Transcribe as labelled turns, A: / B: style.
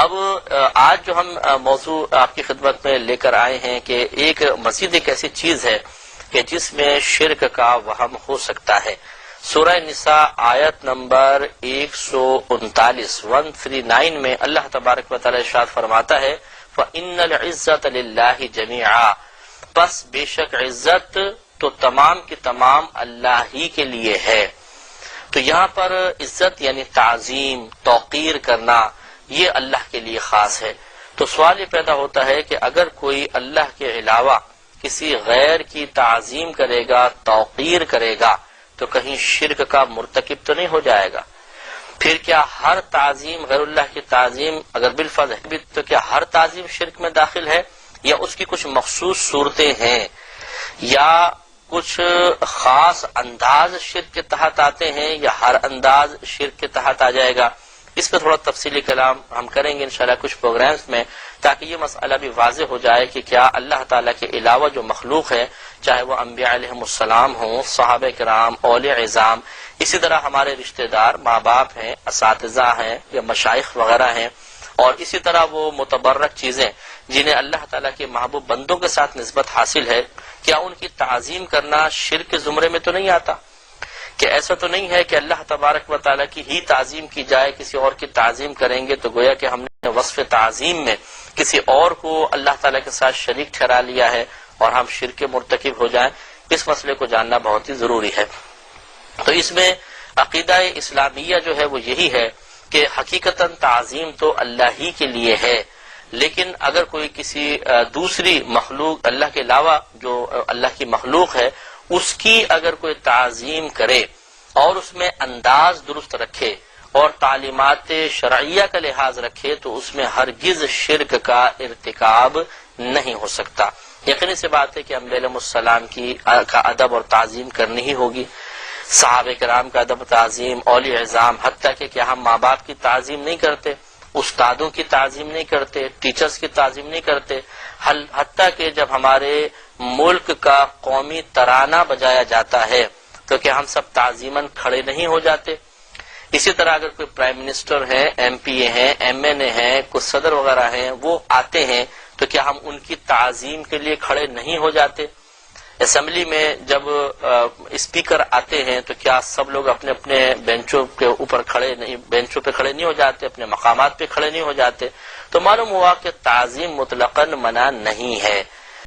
A: اب آج جو ہم موضوع آپ کی خدمت میں لے کر آئے ہیں کہ ایک مزید ایک ایسی چیز ہے کہ جس میں شرک کا وہم ہو سکتا ہے۔ سورہ نساء آیت نمبر 139 میں اللہ تبارک و تعالی ارشاد فرماتا ہے فَإِنَّ الْعِزَّةَ لِلَّهِ جَمِيعًا، پس بے شک عزت تو تمام کی تمام اللہ ہی کے لیے ہے۔ تو یہاں پر عزت یعنی تعظیم، توقیر کرنا، یہ اللہ کے لیے خاص ہے۔ تو سوال یہ پیدا ہوتا ہے کہ اگر کوئی اللہ کے علاوہ کسی غیر کی تعظیم کرے گا، توقیر کرے گا، تو کہیں شرک کا مرتکب تو نہیں ہو جائے گا؟ پھر کیا ہر تعظیم غیر اللہ کی تعظیم اگر بالفرض ہے تو کیا ہر تعظیم شرک میں داخل ہے، یا اس کی کچھ مخصوص صورتیں ہیں، یا کچھ خاص انداز شرک کے تحت آتے ہیں، یا ہر انداز شرک کے تحت آ جائے گا؟ اس پہ تھوڑا تفصیلی کلام ہم کریں گے انشاءاللہ کچھ پروگرامز میں، تاکہ یہ مسئلہ بھی واضح ہو جائے کہ کیا اللہ تعالیٰ کے علاوہ جو مخلوق ہے، چاہے وہ انبیاء علیہ السلام ہوں، صحابہ کرام، اولیاء عظام، اسی طرح ہمارے رشتہ دار، ماں باپ ہیں، اساتذہ ہیں، یا مشائخ وغیرہ ہیں، اور اسی طرح وہ متبرک چیزیں جنہیں اللہ تعالیٰ کے محبوب بندوں کے ساتھ نسبت حاصل ہے، کیا ان کی تعظیم کرنا شرک کے زمرے میں تو نہیں آتا؟ کہ ایسا تو نہیں ہے کہ اللہ تبارک و تعالیٰ کی ہی تعظیم کی جائے، کسی اور کی تعظیم کریں گے تو گویا کہ ہم نے وصف تعظیم میں کسی اور کو اللہ تعالیٰ کے ساتھ شریک ٹھہرا لیا ہے اور ہم شرک کے مرتکب ہو جائیں؟ اس مسئلے کو جاننا بہت ہی ضروری ہے۔ تو اس میں عقیدہ اسلامیہ جو ہے وہ یہی ہے کہ حقیقتاً تعظیم تو اللہ ہی کے لیے ہے، لیکن اگر کوئی کسی دوسری مخلوق، اللہ کے علاوہ جو اللہ کی مخلوق ہے، اس کی اگر کوئی تعظیم کرے اور اس میں انداز درست رکھے اور تعلیمات شرعیہ کا لحاظ رکھے تو اس میں ہرگز شرک کا ارتکاب نہیں ہو سکتا۔ یقینی سی بات ہے کہ انبیاء علیہ السلام کا ادب اور تعظیم کرنی ہی ہوگی، صحابہ کرام کا ادب و تعظیم، اولیاء عظام، حتیٰ کہ کیا ہم ماں باپ کی تعظیم نہیں کرتے، استادوں کی تعظیم نہیں کرتے، ٹیچرز کی تعظیم نہیں کرتے، حتیٰ کہ جب ہمارے ملک کا قومی ترانہ بجایا جاتا ہے تو کیا ہم سب تعظیماً کھڑے نہیں ہو جاتے؟ اسی طرح اگر کوئی پرائم منسٹر ہیں، ایم پی اے ہیں، ایم این اے ہیں، کچھ صدر وغیرہ ہیں، وہ آتے ہیں تو کیا ہم ان کی تعظیم کے لیے کھڑے نہیں ہو جاتے؟ اسمبلی میں جب اسپیکر آتے ہیں تو کیا سب لوگ اپنے اپنے بینچوں کے اوپر بینچوں پہ کھڑے نہیں ہو جاتے، اپنے مقامات پہ کھڑے نہیں ہو جاتے؟ تو معلوم ہوا کہ تعظیم مطلقاً منع نہیں ہے،